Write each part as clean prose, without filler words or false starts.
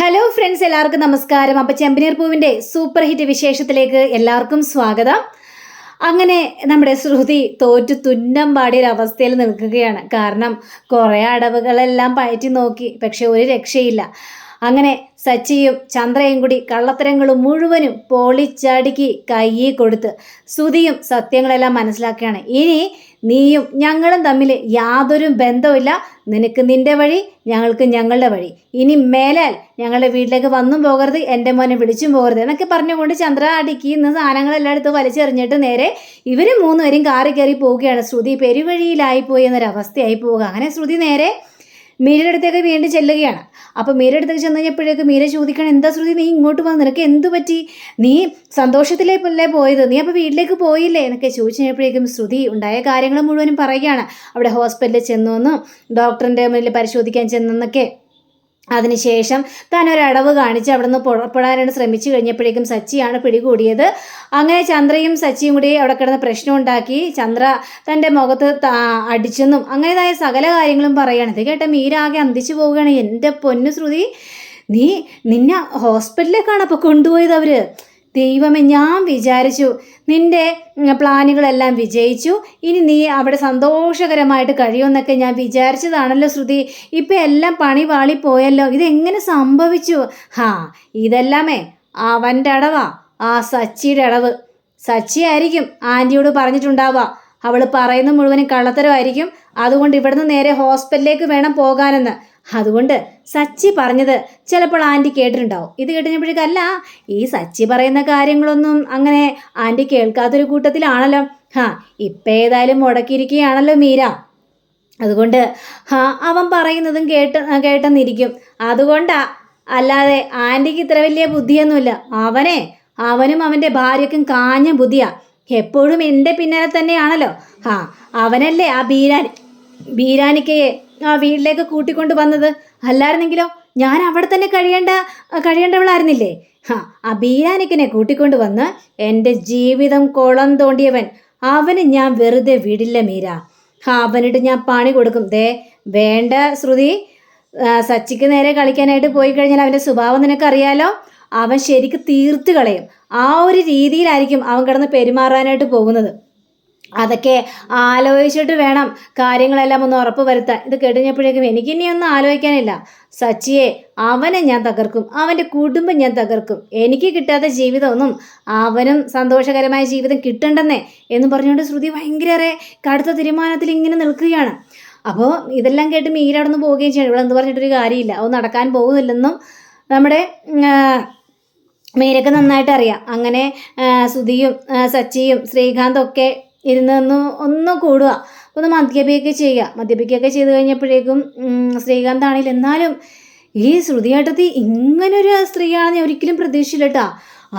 Hello friends, എല്ലാവർക്കും നമസ്കാരം. അപ്പം ചെമ്പനീർ പൂവിൻ്റെ സൂപ്പർ ഹിറ്റ് വിശേഷത്തിലേക്ക് എല്ലാവർക്കും സ്വാഗതം. അങ്ങനെ നമ്മുടെ ശ്രുതി തോറ്റു തുന്നം പാടിയൊരവസ്ഥയിൽ നിൽക്കുകയാണ്. കാരണം കുറേ അടവുകളെല്ലാം പയറ്റി നോക്കി, പക്ഷെ ഒരു രക്ഷയില്ല. അങ്ങനെ സച്ചിയും ചന്ദ്രയും കൂടി കള്ളത്തരങ്ങളും മുഴുവനും പൊളിച്ചടുക്കി കയ്യിൽ കൊടുത്ത് ശ്രുതിയും സത്യങ്ങളെല്ലാം മനസ്സിലാക്കുകയാണ്. ഇനി നീയും ഞങ്ങളും തമ്മിൽ യാതൊരു ബന്ധവുമില്ല. നിനക്ക് നിന്റെ വഴി, ഞങ്ങൾക്ക് ഞങ്ങളുടെ വഴി. ഇനി മേലാൽ ഞങ്ങളുടെ വീട്ടിലേക്ക് വന്നും പോകരുത്, എൻ്റെ മോനെ വിളിച്ചും പോകരുത് എന്നൊക്കെ പറഞ്ഞുകൊണ്ട് ചന്ദ്ര അടുക്കി ഇന്ന് സാധനങ്ങളെല്ലാം എടുത്ത് വലിച്ചെറിഞ്ഞിട്ട് നേരെ ഇവർ മൂന്നുപേരും കാറി കയറി പോവുകയാണ്. ശ്രുതി പെരുവഴിയിലായിപ്പോയി എന്നൊരവസ്ഥയായി പോവുക. അങ്ങനെ ശ്രുതി നേരെ മീരയുടെ അടുത്തേക്ക് വീണ്ടും ചെല്ലുകയാണ്. അപ്പോൾ മീരയുടെ അടുത്തേക്ക് ചെന്ന് കഴിഞ്ഞപ്പോഴേക്ക് മീര ചോദിക്കണം, എന്താ ശ്രുതി നീ ഇങ്ങോട്ട് വന്ന്, നിനക്ക് എന്തു പറ്റി? നീ സന്തോഷത്തിലേക്കല്ലേ പോയത്, നീ അപ്പോൾ വീട്ടിലേക്ക് പോയില്ലേ എന്നൊക്കെ ചോദിച്ചു കഴിഞ്ഞപ്പോഴേക്കും ശ്രുതി ഉണ്ടായ കാര്യങ്ങൾ മുഴുവനും പറയുകയാണ്. അവിടെ ഹോസ്പിറ്റലിൽ ചെന്നു, ഡോക്ടറിൻ്റെ മുന്നിൽ പരിശോധിക്കാൻ ചെന്നൊക്കെ. അതിനുശേഷം താൻ ഒരടവ് കാണിച്ച് അവിടെ നിന്ന് പുറപ്പെടാനായിട്ട് ശ്രമിച്ചു കഴിഞ്ഞപ്പോഴേക്കും സച്ചിയാണ് പിടികൂടിയത്. അങ്ങനെ ചന്ദ്രയും സച്ചിയും കൂടി അവിടെ കിടന്ന് പ്രശ്നം ഉണ്ടാക്കി. ചന്ദ്ര തൻ്റെ മുഖത്ത് അടിച്ചെന്നും അങ്ങനെതായ സകല കാര്യങ്ങളും പറയുകയാണ്. ഇത് കേട്ട മീര ആകെ അന്തിച്ചു പോവുകയാണ്. എൻ്റെ പൊന്നു ശ്രുതി, നിന്നെ ഹോസ്പിറ്റലിലേക്കാണ് അപ്പോൾ കൊണ്ടുപോയത് അവർ. ദൈവമേ, ഞാൻ വിചാരിച്ചു നിൻ്റെ പ്ലാനുകളെല്ലാം വിജയിച്ചു, ഇനി നീ അവിടെ സന്തോഷകരമായിട്ട് കഴിയുമെന്നൊക്കെ ഞാൻ വിചാരിച്ചതാണല്ലോ ശ്രുതി. ഇപ്പം എല്ലാം പണി വാളിപ്പോയല്ലോ, ഇതെങ്ങനെ സംഭവിച്ചു? ഇതെല്ലാമേ അവൻ്റെ അടവാ, ആ സച്ചിയുടെ അടവ്. സച്ചി ആയിരിക്കും ആൻറ്റിയോട് പറഞ്ഞിട്ടുണ്ടാവുക, അവൾ പറയുന്ന മുഴുവനും കള്ളത്തരമായിരിക്കും. അതുകൊണ്ട് ഇവിടുന്ന് നേരെ ഹോസ്പിറ്റലിലേക്ക് വേണം പോകാനെന്ന്. അതുകൊണ്ട് സച്ചി പറഞ്ഞത് ചിലപ്പോൾ ആൻറ്റി കേട്ടിട്ടുണ്ടാവും. ഇത് കേട്ടുകഴിഞ്ഞപ്പോഴേക്കല്ല, ഈ സച്ചി പറയുന്ന കാര്യങ്ങളൊന്നും അങ്ങനെ ആൻറ്റി കേൾക്കാത്തൊരു കൂട്ടത്തിലാണല്ലോ. ഇപ്പം ഏതായാലും മുടക്കിയിരിക്കുകയാണല്ലോ മീര. അതുകൊണ്ട് അവൻ പറയുന്നതും കേട്ടെന്നിരിക്കും. അതുകൊണ്ടാ, അല്ലാതെ ആൻറ്റിക്ക് ഇത്ര വലിയ ബുദ്ധിയൊന്നുമില്ല. അവനും അവൻ്റെ ഭാര്യയ്ക്കും കാഞ്ഞ ബുദ്ധിയാ. എപ്പോഴും എൻ്റെ പിന്നാലെ തന്നെയാണല്ലോ. അവനല്ലേ ആ ബീരാനിക്കയെ ആ വീട്ടിലേക്ക് കൂട്ടിക്കൊണ്ട് വന്നത്. അല്ലായിരുന്നെങ്കിലോ ഞാൻ അവിടെ തന്നെ കഴിയേണ്ടവളായിരുന്നില്ലേ? ആ ബീരാനിക്കനെ കൂട്ടിക്കൊണ്ട് വന്ന് എൻ്റെ ജീവിതം കുളം തോണ്ടിയവൻ, അവന് ഞാൻ വെറുതെ വിടില്ല മീര. അവനിട്ട് ഞാൻ പണി കൊടുക്കും. വേണ്ട ശ്രുതി, സച്ചിക്ക് നേരെ കളിക്കാനായിട്ട് പോയി കഴിഞ്ഞാൽ അവൻ്റെ സ്വഭാവം നിനക്കറിയാലോ. അവൻ ശരിക്ക് തീർത്ത് കളയും. ആ ഒരു രീതിയിലായിരിക്കും അവൻ കിടന്ന് പെരുമാറാനായിട്ട് പോകുന്നത്. അതൊക്കെ ആലോചിച്ചിട്ട് വേണം കാര്യങ്ങളെല്ലാം ഒന്ന് ഉറപ്പ് വരുത്താൻ. ഇത് കേട്ടുകഴിഞ്ഞപ്പോഴേക്കും എനിക്കിനിയൊന്നും ആലോചിക്കാനില്ല. സച്ചിയെ അവനെ ഞാൻ തകർക്കും, അവൻ്റെ കുടുംബം ഞാൻ തകർക്കും. എനിക്ക് കിട്ടാത്ത ജീവിതമൊന്നും അവനും സന്തോഷകരമായ ജീവിതം കിട്ടണ്ടെന്നേ എന്ന് പറഞ്ഞുകൊണ്ട് ശ്രുതി ഭയങ്കര കടുത്ത തീരുമാനത്തിൽ ഇങ്ങനെ നിൽക്കുകയാണ്. അപ്പോൾ ഇതെല്ലാം കേട്ട് മീര അവിടെ നിന്ന് പോവുകയും ചെയ്യണം. ഇവിടെ എന്ത് പറഞ്ഞിട്ടൊരു കാര്യമില്ല, അത് നടക്കാൻ പോകുന്നില്ലെന്നും നമ്മുടെ മീരക്ക് നന്നായിട്ട് അറിയാം. അങ്ങനെ ശ്രുതിയും സച്ചിയും ശ്രീകാന്തൊക്കെ ഇരുന്ന് ഒന്ന് കൂടുക, ഒന്ന് മദ്യപിക്കുകയൊക്കെ ചെയ്ത് കഴിഞ്ഞപ്പോഴേക്കും ശ്രീകാന്താണെങ്കിൽ എന്നാലും ഈ ശ്രുതിയേട്ടത്തി ഇങ്ങനൊരു സ്ത്രീയാണെന്ന് ഞാൻ ഒരിക്കലും പ്രതീക്ഷിച്ചില്ല കേട്ടോ.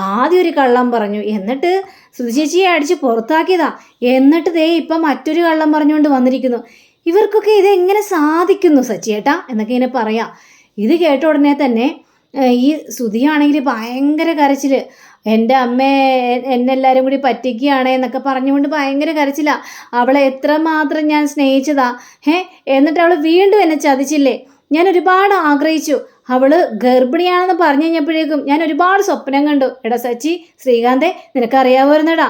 ആദ്യം ഒരു കള്ളം പറഞ്ഞു, എന്നിട്ട് ശ്രുതി ചേച്ചിയെ അടിച്ച് പുറത്താക്കിയതാ, എന്നിട്ട് ഇപ്പം മറ്റൊരു കള്ളം പറഞ്ഞുകൊണ്ട് വന്നിരിക്കുന്നു. ഇവർക്കൊക്കെ ഇതെങ്ങനെ സാധിക്കുന്നു സച്ചിയേട്ടാ എന്നൊക്കെ ഇങ്ങനെ പറയാം. ഇത് കേട്ട ഉടനെ തന്നെ ഈ ശ്രുതിയാണെങ്കിൽ ഭയങ്കര കരച്ചിൽ. എൻ്റെ എന്നെല്ലാവരും കൂടി പറ്റിക്കുകയാണ് എന്നൊക്കെ പറഞ്ഞുകൊണ്ട് ഭയങ്കര കരച്ചില്ല. അവളെ എത്രമാത്രം ഞാൻ സ്നേഹിച്ചതാ. എന്നിട്ട് അവൾ വീണ്ടും എന്നെ ചതിച്ചില്ലേ. ഞാൻ ഒരുപാട് ആഗ്രഹിച്ചു. അവൾ ഗർഭിണിയാണെന്ന് പറഞ്ഞു കഴിഞ്ഞപ്പോഴേക്കും ഞാൻ ഒരുപാട് സ്വപ്നം കണ്ടു. എടാ സച്ചി, ശ്രീകാന്തേ, നിനക്കറിയാമായിരുന്നടാ.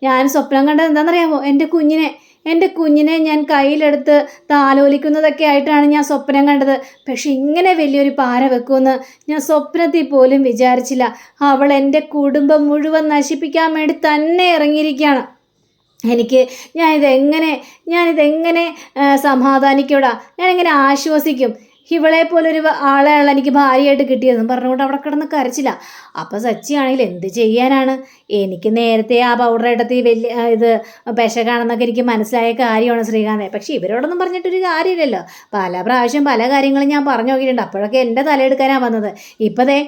ഞാൻ സ്വപ്നം കണ്ടത് എന്താണെന്നറിയാമോ? എൻ്റെ കുഞ്ഞിനെ ഞാൻ കയ്യിലെടുത്ത് താലോലിക്കുന്നതൊക്കെ ആയിട്ടാണ് ഞാൻ സ്വപ്നം കണ്ടത്. പക്ഷെ ഇങ്ങനെ വലിയൊരു പാര വെക്കുമെന്ന് ഞാൻ സ്വപ്നത്തിൽ പോലും വിചാരിച്ചില്ല. അവൾ എൻ്റെ കുടുംബം മുഴുവൻ നശിപ്പിക്കാൻ വേണ്ടി തന്നെ ഇറങ്ങിയിരിക്കുകയാണ്. ഞാനിതെങ്ങനെ സമാധാനിക്കൂടാ, ഞാനെങ്ങനെ ആശ്വസിക്കും? ഇവളെ പോലൊരു ആളെയാണ് എനിക്ക് ഭാര്യയായിട്ട് കിട്ടിയതെന്നും പറഞ്ഞുകൊണ്ട് അവിടെ കിടന്ന് കരച്ചില്ല. അപ്പോൾ സച്ചിയാണെങ്കിൽ എന്ത് ചെയ്യാനാണ്, എനിക്ക് നേരത്തെ ആ പൗഡർ ഇടത്തി വലിയ ഇത് പെശകാണെന്നൊക്കെ എനിക്ക് മനസ്സിലായ കാര്യമാണ് ശ്രീകാന്തെ. പക്ഷെ ഇവരോടൊന്നും പറഞ്ഞിട്ടൊരു കാര്യമില്ലല്ലോ. പല പ്രാവശ്യം പല കാര്യങ്ങളും ഞാൻ പറഞ്ഞു നോക്കിയിട്ടുണ്ട്. അപ്പോഴൊക്കെ എൻ്റെ തലയെടുക്കാനാണ് വന്നത്. ഇപ്പോഴേ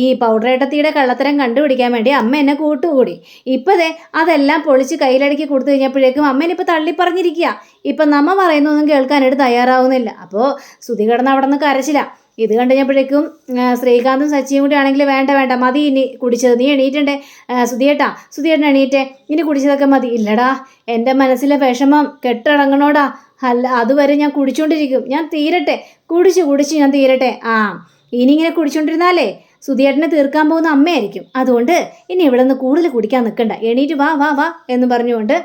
ഈ പൗഡർ ഇടത്തിയുടെ കള്ളത്തരം കണ്ടുപിടിക്കാൻ വേണ്ടി അമ്മ എന്നെ കൂട്ടുകൂടി. ഇപ്പോഴേ അതെല്ലാം പൊളിച്ച് കയ്യിലടക്കി കൊടുത്തു കഴിഞ്ഞപ്പോഴേക്കും അമ്മേനിപ്പോൾ തള്ളിപ്പറഞ്ഞിരിക്കുക. ഇപ്പം നമ്മ പറയുന്നൊന്നും കേൾക്കാനായിട്ട് തയ്യാറാവുന്നില്ല. അപ്പോൾ ശ്രുതി കിടന്ന് അവിടെ നിന്ന് കരച്ചില്ല. ഇത് കണ്ടുകഴിഞ്ഞപ്പോഴേക്കും ശ്രീകാന്തും സച്ചിയും കൂടി ആണെങ്കിൽ വേണ്ട മതി ഇനി കുടിച്ചത്, നീ എണീറ്റണ്ടേ സുധിയേട്ടൻ എണീറ്റേ, ഇനി കുടിച്ചതൊക്കെ മതി. ഇല്ലടാ, എൻ്റെ മനസ്സിലെ വിഷമം കെട്ടടങ്ങണോടാ. അല്ല, അതുവരെ ഞാൻ കുടിച്ചുകൊണ്ടിരിക്കും, ഞാൻ തീരട്ടെ, കുടിച്ച് ഞാൻ തീരട്ടെ. ഇനി ഇങ്ങനെ കുടിച്ചോണ്ടിരുന്നാലേ സുധിയേട്ടനെ തീർക്കാൻ പോകുന്ന അമ്മയായിരിക്കും. അതുകൊണ്ട് ഇനി ഇവിടെ നിന്ന് കൂടുതൽ കുടിക്കാൻ നിൽക്കണ്ട, എണീറ്റ് വാ വാ വാ എന്ന് പറഞ്ഞുകൊണ്ട്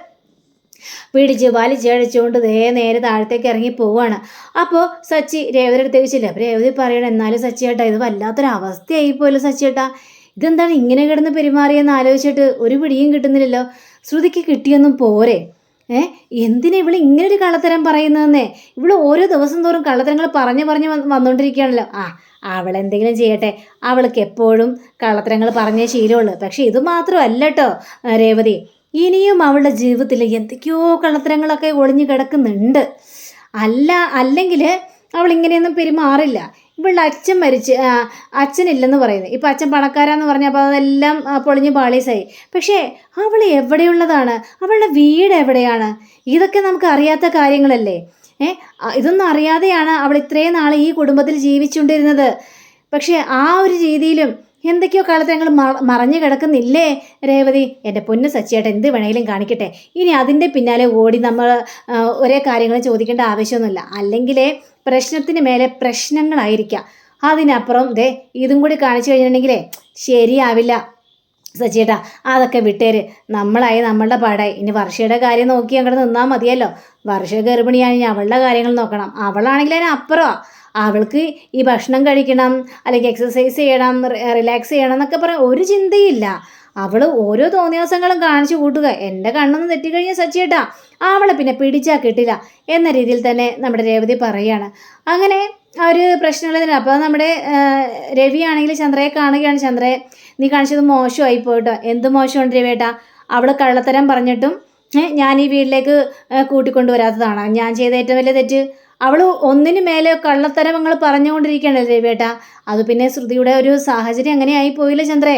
പിടിച്ച് വലിച്ചഴിച്ചുകൊണ്ട് നേരെ താഴത്തേക്ക് ഇറങ്ങി പോവാണ്. അപ്പോൾ സച്ചി രേവതി അടുത്തേക്ക് ചെല്ലുക. അപ്പോൾ രേവതി പറയണം, എന്നാലും സച്ചിയേട്ടാ ഇത് വല്ലാത്തൊരവസ്ഥയായിപ്പോയല്ലോ സച്ചിയേട്ടാ, ഇതെന്താണ് ഇങ്ങനെ കിടന്ന് പെരുമാറിയെന്ന് ആലോചിച്ചിട്ട് ഒരു പിടിയും കിട്ടുന്നില്ലല്ലോ. ശ്രുതിക്ക് കിട്ടിയൊന്നും പോരെ? എന്തിനാ ഇവള് ഇങ്ങനൊരു കള്ളത്തരം പറയുന്നതെന്നേ? ഇവള് ഓരോ ദിവസം തോറും കള്ളത്തരങ്ങൾ പറഞ്ഞ് വന്നുകൊണ്ടിരിക്കുകയാണല്ലോ. അവളെന്തെങ്കിലും ചെയ്യട്ടെ, അവൾക്ക് എപ്പോഴും കള്ളത്തരങ്ങൾ പറഞ്ഞേ ശീലമുള്ളൂ. പക്ഷെ ഇത് മാത്രമല്ല കേട്ടോ രേവതി, ഇനിയും അവളുടെ ജീവിതത്തിൽ എന്തൊക്കെയോ കള്ളത്തരങ്ങളൊക്കെ ഒളിഞ്ഞു കിടക്കുന്നുണ്ട്. അല്ലെങ്കിൽ അവൾ ഇങ്ങനെയൊന്നും പെരുമാറില്ല. ഇവളുടെ അച്ഛനില്ലെന്ന് പറയുന്നത്, ഇപ്പം അച്ഛൻ പണക്കാരാന്ന് പറഞ്ഞപ്പോൾ അതെല്ലാം പൊളിഞ്ഞ് പാളീസായി. പക്ഷേ അവൾ എവിടെയുള്ളതാണ്? അവളുടെ വീട് എവിടെയാണ്? ഇതൊക്കെ നമുക്ക് അറിയാത്ത കാര്യങ്ങളല്ലേ. ഇതൊന്നും അറിയാതെയാണ് അവൾ ഇത്രയും നാൾ ഈ കുടുംബത്തിൽ ജീവിച്ചുകൊണ്ടിരുന്നത്. പക്ഷേ ആ ഒരു രീതിയിലും എന്തൊക്കെയോ കള്ളത്തരങ്ങൾ മറഞ്ഞു കിടക്കുന്നില്ലേ രേവതി? എൻ്റെ പൊന്ന് സച്ചിയേട്ടൻ എന്ത് വേണമെങ്കിലും കാണിക്കട്ടെ, ഇനി അതിൻ്റെ പിന്നാലെ ഓടി നമ്മൾ ഒരേ കാര്യങ്ങൾ ചോദിക്കേണ്ട ആവശ്യമൊന്നുമില്ല. അല്ലെങ്കിലേ പ്രശ്നത്തിന് മേലെ പ്രശ്നങ്ങളായിരിക്കാം. അതിനപ്പുറം ഇതും കൂടി കാണിച്ചു കഴിഞ്ഞിട്ടുണ്ടെങ്കിലേ ശരിയാവില്ല സച്ചിയേട്ടാ. അതൊക്കെ വിട്ടേര്, നമ്മളായി നമ്മളുടെ പാടായി. ഇനി വർഷയുടെ കാര്യം നോക്കി അങ്ങോട്ട് നിന്നാൽ മതിയല്ലോ. വർഷ ഗർഭിണിയാണ്, ഇനി അവളുടെ കാര്യങ്ങൾ നോക്കണം. അവളാണെങ്കിൽ അതിനപ്പുറമാണ്. അവൾക്ക് ഈ ഭക്ഷണം കഴിക്കണം, അല്ലെങ്കിൽ എക്സസൈസ് ചെയ്യണം, റിലാക്സ് ചെയ്യണം എന്നൊക്കെ പറയാൻ ഒരു ചിന്തയില്ല. അവൾ ഓരോ തോന്നിയാസങ്ങളും കാണിച്ചു കൂട്ടുക. എൻ്റെ കണ്ണൊന്ന് തെറ്റിക്കഴിഞ്ഞാൽ സച്ചിയേട്ടാ അവളെ പിന്നെ പിടിച്ചാൽ കിട്ടില്ല എന്ന രീതിയിൽ തന്നെ നമ്മുടെ രേവതി പറയുകയാണ്. അങ്ങനെ ആ ഒരു പ്രശ്നമുള്ളതിന് അപ്പോൾ നമ്മുടെ രവിയാണെങ്കിൽ ചന്ദ്രയെ കാണുകയാണ്. ചന്ദ്രയെ, നീ കാണിച്ചത് മോശമായി പോയിട്ടോ. എന്ത് മോശമുണ്ട് രവിയേട്ടാ? അവൾ കള്ളത്തരം പറഞ്ഞിട്ടും ഞാൻ ഈ വീട്ടിലേക്ക് കൂട്ടിക്കൊണ്ടുവരാത്തതാണ് ഞാൻ ചെയ്ത ഏറ്റവും വലിയ തെറ്റ്. അവൾ ഒന്നിനു മേലെ കള്ളത്തരങ്ങൾ പറഞ്ഞുകൊണ്ടിരിക്കുകയാണല്ലോ രവിയേട്ടാ. അത് പിന്നെ ശ്രുതിയുടെ ഒരു സാഹചര്യം അങ്ങനെ ആയി പോയില്ല ചന്ദ്രേ.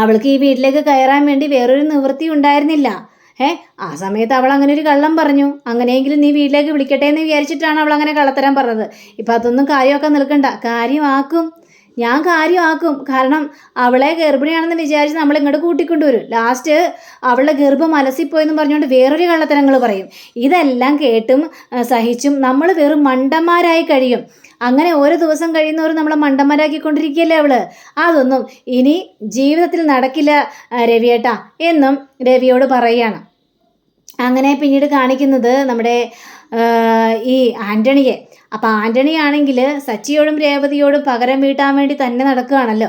അവൾക്ക് ഈ വീട്ടിലേക്ക് കയറാൻ വേണ്ടി വേറൊരു നിവൃത്തി ഉണ്ടായിരുന്നില്ല. ആ സമയത്ത് അവൾ അങ്ങനെ ഒരു കള്ളം പറഞ്ഞു. അങ്ങനെയെങ്കിലും നീ വീട്ടിലേക്ക് വിളിക്കട്ടെ എന്ന് വിചാരിച്ചിട്ടാണ് അവൾ അങ്ങനെ കള്ളത്തരം പറഞ്ഞത്. ഇപ്പം അതൊന്നും കാര്യമാക്കാൻ നിൽക്കണ്ട, കാര്യമാക്കും, ഞാൻ കാര്യമാക്കും. കാരണം അവളെ ഗർഭിണിയാണെന്ന് വിചാരിച്ച് നമ്മൾ ഇങ്ങോട്ട് കൂട്ടിക്കൊണ്ടുവരും. ലാസ്റ്റ് അവളുടെ ഗർഭം അലസിപ്പോയെന്ന് പറഞ്ഞുകൊണ്ട് വേറൊരു കള്ളത്തരങ്ങൾ പറയും. ഇതെല്ലാം കേട്ടും സഹിച്ചും നമ്മൾ വെറും മണ്ടന്മാരായി കഴിയും. അങ്ങനെ ഓരോ ദിവസം കഴിയുന്നവരും നമ്മളെ മണ്ടന്മാരാക്കിക്കൊണ്ടിരിക്കുകയല്ലേ അവള്. അതൊന്നും ഇനി ജീവിതത്തിൽ നടക്കില്ല രവിയേട്ടാ എന്നും രവിയോട് പറയുകയാണ്. അങ്ങനെ പിന്നീട് കാണിക്കുന്നത് നമ്മുടെ ഈ ആൻ്റണിയെ. അപ്പോൾ ആൻ്റണി ആണെങ്കിൽ സച്ചിയോടും രേവതിയോടും പകരം വീട്ടാൻ വേണ്ടി തന്നെ നടക്കുകയാണല്ലോ.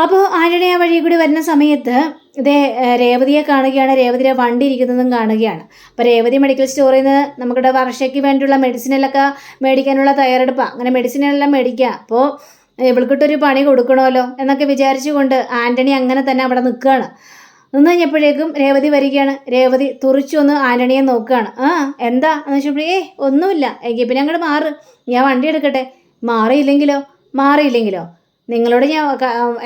അപ്പോൾ ആൻ്റണി ആ വഴി കൂടി വരുന്ന സമയത്ത് രേവതിയെ കാണുകയാണ്. രേവതിയുടെ വണ്ടി ഇരിക്കുന്നതും കാണുകയാണ്. അപ്പോൾ രേവതി മെഡിക്കൽ സ്റ്റോറിൽ നിന്ന് നമുക്കിവിടെ വർഷയ്ക്ക് വേണ്ടിയുള്ള മെഡിസിനെല്ലൊക്കെ മേടിക്കാനുള്ള തയ്യാറെടുപ്പാണ്. അങ്ങനെ മെഡിസിനെല്ലാം മേടിക്കുക. അപ്പോൾ ഇവൾക്കിട്ടൊരു പണി കൊടുക്കണമല്ലോ എന്നൊക്കെ വിചാരിച്ചുകൊണ്ട് ആൻ്റണി അങ്ങനെ തന്നെ അവിടെ നിൽക്കുകയാണ്. നിന്ന് കഴിഞ്ഞപ്പോഴേക്കും രേവതി വരികയാണ്. രേവതി തുറിച്ചൊന്ന് ആൻ്റണിയെ നോക്കുകയാണ്. എന്താ എന്ന് വെച്ചപ്പോഴേ ഒന്നുമില്ല, എങ്കിൽ പിന്നെ അങ്ങോട്ട് മാറ്, ഞാൻ വണ്ടി എടുക്കട്ടെ. മാറിയില്ലെങ്കിലോ നിങ്ങളോട് ഞാൻ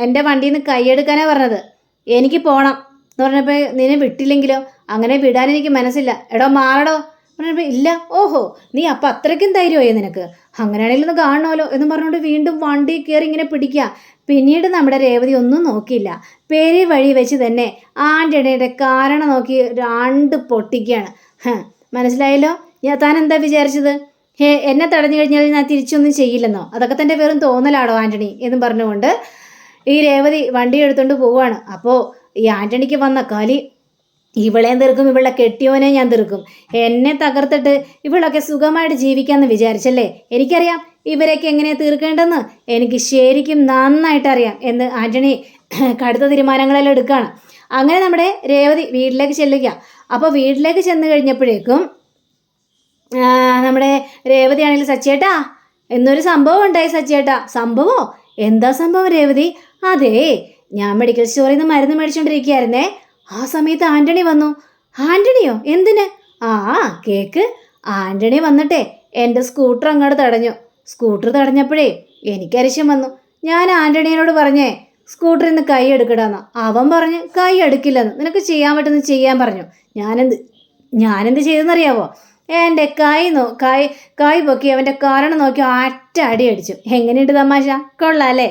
എൻ്റെ വണ്ടിയിൽ നിന്ന് കൈയെടുക്കാനാണ് പറഞ്ഞത്. എനിക്ക് പോകണം എന്ന് പറഞ്ഞപ്പോൾ നിന്നെ വിട്ടില്ലെങ്കിലോ? അങ്ങനെ വിടാൻ എനിക്ക് മനസ്സില്ല. എടോ മാറടോ പറഞ്ഞപ്പോൾ ഇല്ല. ഓഹോ, നീ അപ്പം അത്രയ്ക്കും ധൈര്യമായി നിനക്ക്? അങ്ങനെയാണെങ്കിൽ ഒന്ന് കാണണമല്ലോ എന്ന് പറഞ്ഞുകൊണ്ട് വീണ്ടും വണ്ടി കയറി ഇങ്ങനെ പിടിക്കുക. പിന്നീട് നമ്മുടെ രേവതി ഒന്നും നോക്കിയില്ല, പേര് വഴി വെച്ച് തന്നെ ആൻ്റണിയുടെ കാരണം നോക്കി രണ്ട് പൊട്ടിക്കുകയാണ്. മനസ്സിലായല്ലോ താൻ എന്താ വിചാരിച്ചത്? എന്നെ തടഞ്ഞു കഴിഞ്ഞാൽ ഞാൻ തിരിച്ചൊന്നും ചെയ്യില്ലെന്നോ? അതൊക്കെ തന്നെ വെറും തോന്നലാടോ ആൻ്റണി എന്നും പറഞ്ഞുകൊണ്ട് ഈ രേവതി വണ്ടി എടുത്തുകൊണ്ട് പോവുകയാണ്. അപ്പോൾ ഈ ആൻ്റണിക്ക് വന്ന കാലി, ഇവളെയും തീർക്കും, ഇവളെ കെട്ടിയോനെ ഞാൻ തീർക്കും, എന്നെ തകർത്തിട്ട് ഇവളൊക്കെ സുഖമായിട്ട് ജീവിക്കാമെന്ന് വിചാരിച്ചല്ലേ? എനിക്കറിയാം ഇവരൊക്കെ എങ്ങനെ തീർക്കേണ്ടെന്ന്, എനിക്ക് ശരിക്കും നന്നായിട്ട് അറിയാം എന്ന് ആൻ്റണി കടുത്ത തീരുമാനങ്ങളെല്ലാം എടുക്കുകയാണ്. അങ്ങനെ നമ്മുടെ രേവതി വീട്ടിലേക്ക് ചെല്ലുക. അപ്പോൾ വീട്ടിലേക്ക് ചെന്ന് കഴിഞ്ഞപ്പോഴേക്കും നമ്മുടെ രേവതി ആണെങ്കിൽ സച്ചിയേട്ടാ എന്നൊരു സംഭവം ഉണ്ടായി. സച്ചിയേട്ടാ സംഭവമോ? എന്താ സംഭവം രേവതി? അതേ, ഞാൻ മെഡിക്കൽ സ്റ്റോറിൽ നിന്ന് മരുന്ന് മേടിച്ചുകൊണ്ടിരിക്കുകയായിരുന്നേ. ആ സമയത്ത് ആൻ്റണി വന്നു. ആൻ്റണിയോ? എന്തിന്? കേക്ക്. ആൻ്റണി വന്നിട്ടേ എൻ്റെ സ്കൂട്ടർ അങ്ങോട്ട് തടഞ്ഞു. സ്കൂട്ടർ തടഞ്ഞപ്പോഴേ എനിക്കരിശം വന്നു. ഞാൻ ആൻ്റണിയോട് പറഞ്ഞേ സ്കൂട്ടറിൽ നിന്ന് കൈ എടുക്കടാന്ന്. അവൻ പറഞ്ഞ് കൈ എടുക്കില്ലെന്ന്, നിനക്ക് ചെയ്യാൻ പറ്റുന്ന ചെയ്യാൻ പറഞ്ഞു. ഞാനെന്ത് ചെയ്തെന്നറിയാവോ? എൻ്റെ കൈ പൊക്കി അവൻ്റെ കാരണം നോക്കി ഒറ്റ അടി അടിച്ചു. എങ്ങനെയുണ്ട് തമാശ? കൊള്ളാം അല്ലേ?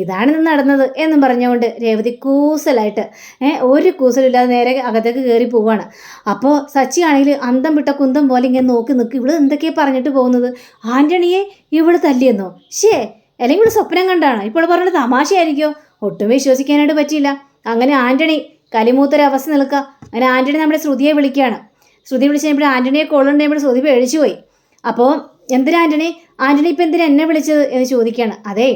ഇതാണ് ഇന്ന് നടന്നത് എന്നും പറഞ്ഞുകൊണ്ട് രേവതി കൂസലായിട്ട് ഒരു കൂസലില്ലാതെ നേരെ അകത്തേക്ക് കയറി പോവാണ്. അപ്പോൾ സച്ചി ആണെങ്കിൽ അന്തം വിട്ട കുന്തം പോലെ ഇങ്ങനെ നോക്കി നിൽക്കും. ഇവള് എന്തൊക്കെയാണ് പറഞ്ഞിട്ട് പോകുന്നത്? ആൻ്റണിയെ ഇവള് തല്ലിയെന്നോ? ശേ, അല്ലെങ്കിൽ ഇവള് സ്വപ്നം കണ്ടാണ്, ഇപ്പോൾ പറഞ്ഞത് തമാശയായിരിക്കോ? ഒട്ടും വിശ്വസിക്കാനായിട്ട് പറ്റിയില്ല. അങ്ങനെ ആൻ്റണി കലിമൂത്തൊരവസ്ഥ നിൽക്കുക. അങ്ങനെ ആൻ്റണി നമ്മുടെ ശ്രുതിയെ വിളിക്കുകയാണ്. ശ്രുതി വിളിച്ച് കഴിയുമ്പോൾ ആൻ്റണിയെ കോളുണ്ടായപ്പോൾ ശ്രുതി പേടിച്ചു പോയി. അപ്പോൾ എന്തിനാ ആൻ്റണി ഇപ്പം എന്തിനാ എന്നെ വിളിച്ചത് എന്ന് ചോദിക്കുകയാണ്. അതെ,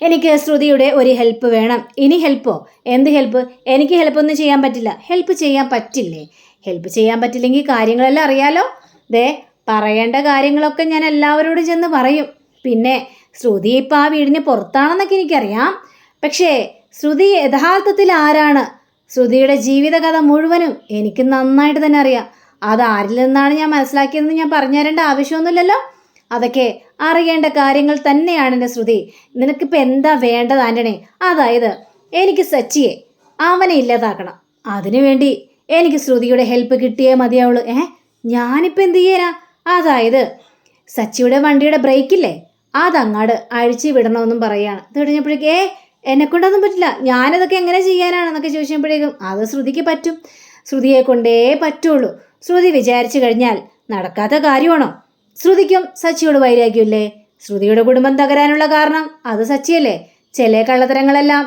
എനിക്ക് ശ്രുതിയുടെ ഒരു ഹെൽപ്പ് വേണം. ഇനി ഹെൽപ്പോ? എന്ത് ഹെൽപ്പ്? എനിക്ക് ഹെൽപ്പൊന്നും ചെയ്യാൻ പറ്റില്ല. ഹെൽപ്പ് ചെയ്യാൻ പറ്റില്ലേ? ഹെൽപ്പ് ചെയ്യാൻ പറ്റില്ലെങ്കിൽ കാര്യങ്ങളെല്ലാം അറിയാലോ. ദേ, പറയേണ്ട കാര്യങ്ങളൊക്കെ ഞാൻ എല്ലാവരോടും ചെന്ന് പറയും. പിന്നെ ശ്രുതി ഇപ്പം ആ വീടിന് പുറത്താണെന്നൊക്കെ എനിക്കറിയാം. പക്ഷേ ശ്രുതി യഥാർത്ഥത്തിൽ ആരാണ്, ശ്രുതിയുടെ ജീവിതകഥ മുഴുവനും എനിക്ക് നന്നായിട്ട് തന്നെ അറിയാം. അത് ആരിൽ നിന്നാണ് ഞാൻ മനസ്സിലാക്കിയതെന്ന് ഞാൻ പറഞ്ഞു തരേണ്ട ആവശ്യമൊന്നുമില്ലല്ലോ. അതൊക്കെ അറിയേണ്ട കാര്യങ്ങൾ തന്നെയാണ് എൻ്റെ ശ്രുതി. നിനക്കിപ്പോൾ എന്താ വേണ്ടത് ആൻ്റണി? അതായത് എനിക്ക് സച്ചിയെ അവനെ ഇല്ലാതാക്കണം. അതിനുവേണ്ടി എനിക്ക് ശ്രുതിയുടെ ഹെൽപ്പ് കിട്ടിയേ മതിയാവുള്ളൂ. ഞാനിപ്പോൾ എന്ത് ചെയ്യാനാ? അതായത് സച്ചിയുടെ വണ്ടിയുടെ ബ്രേക്കില്ലേ, അതങ്ങാട് അഴിച്ചു വിടണമെന്നും പറയുകയാണ്. ഇത് കഴിഞ്ഞപ്പോഴേക്കേ എന്നെക്കൊണ്ടൊന്നും പറ്റില്ല, ഞാനിതൊക്കെ എങ്ങനെ ചെയ്യാനാണെന്നൊക്കെ ചോദിച്ചപ്പോഴേക്കും അത് ശ്രുതിക്ക് പറ്റും, ശ്രുതിയെ കൊണ്ടേ പറ്റുള്ളൂ. ശ്രുതി വിചാരിച്ചു കഴിഞ്ഞാൽ നടക്കാത്ത കാര്യമാണോ? ശ്രുതിക്കും സച്ചിയോട് വൈരാഗ്യമില്ലേ? ശ്രുതിയുടെ കുടുംബം തകരാനുള്ള കാരണം അത് സച്ചിയല്ലേ? ചില കള്ളത്തരങ്ങളെല്ലാം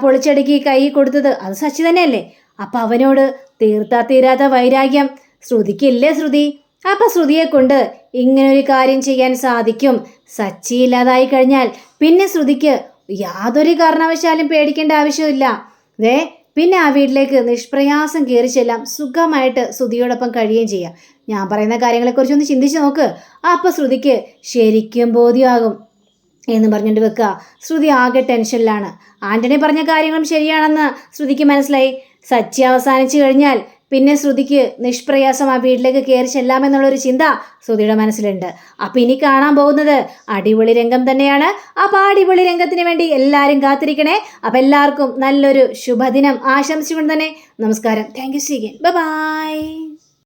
പൊളിച്ചടുക്കി കൈ കൊടുത്തത് അത് സച്ചി തന്നെയല്ലേ? അപ്പം അവനോട് തീരാത്ത വൈരാഗ്യം ശ്രുതിക്കില്ലേ? അപ്പം ശ്രുതിയെ കൊണ്ട് ഇങ്ങനൊരു കാര്യം ചെയ്യാൻ സാധിക്കും. സച്ചി ഇല്ലാതായി കഴിഞ്ഞാൽ പിന്നെ ശ്രുതിക്ക് യാതൊരു കാരണവശാലും പേടിക്കേണ്ട ആവശ്യമില്ല. പിന്നെ ആ വീട്ടിലേക്ക് നിഷ്പ്രയാസം കയറി ചെല്ലാം, സുഖമായിട്ട് ശ്രുതിയോടൊപ്പം കഴിയുകയും ചെയ്യാം. ഞാൻ പറയുന്ന കാര്യങ്ങളെക്കുറിച്ചൊന്ന് ചിന്തിച്ച് നോക്ക്. അപ്പം ശ്രുതിക്ക് ശരിക്കും ബോധ്യമാകും എന്ന് പറഞ്ഞിട്ട് വെക്കുക. ശ്രുതി ആകെ ടെൻഷനിലാണ്. ആൻ്റണി പറഞ്ഞ കാര്യങ്ങളും ശരിയാണെന്ന് ശ്രുതിക്ക് മനസ്സിലായി. സച്ചി അവസാനിച്ചു കഴിഞ്ഞാൽ പിന്നെ ശ്രുതിക്ക് നിഷ്പ്രയാസം ആ വീട്ടിലേക്ക് കയറി ചെല്ലാമെന്നുള്ളൊരു ചിന്ത ശ്രുതിയുടെ മനസ്സിലുണ്ട്. അപ്പം ഇനി കാണാൻ പോകുന്നത് അടിപൊളി രംഗം തന്നെയാണ്. അപ്പം ആ അടിപൊളി രംഗത്തിന് വേണ്ടി എല്ലാവരും കാത്തിരിക്കണേ. അപ്പം എല്ലാവർക്കും നല്ലൊരു ശുഭദിനം ആശംസിച്ചുകൊണ്ട് തന്നെ നമസ്കാരം. Thank you. See again. By.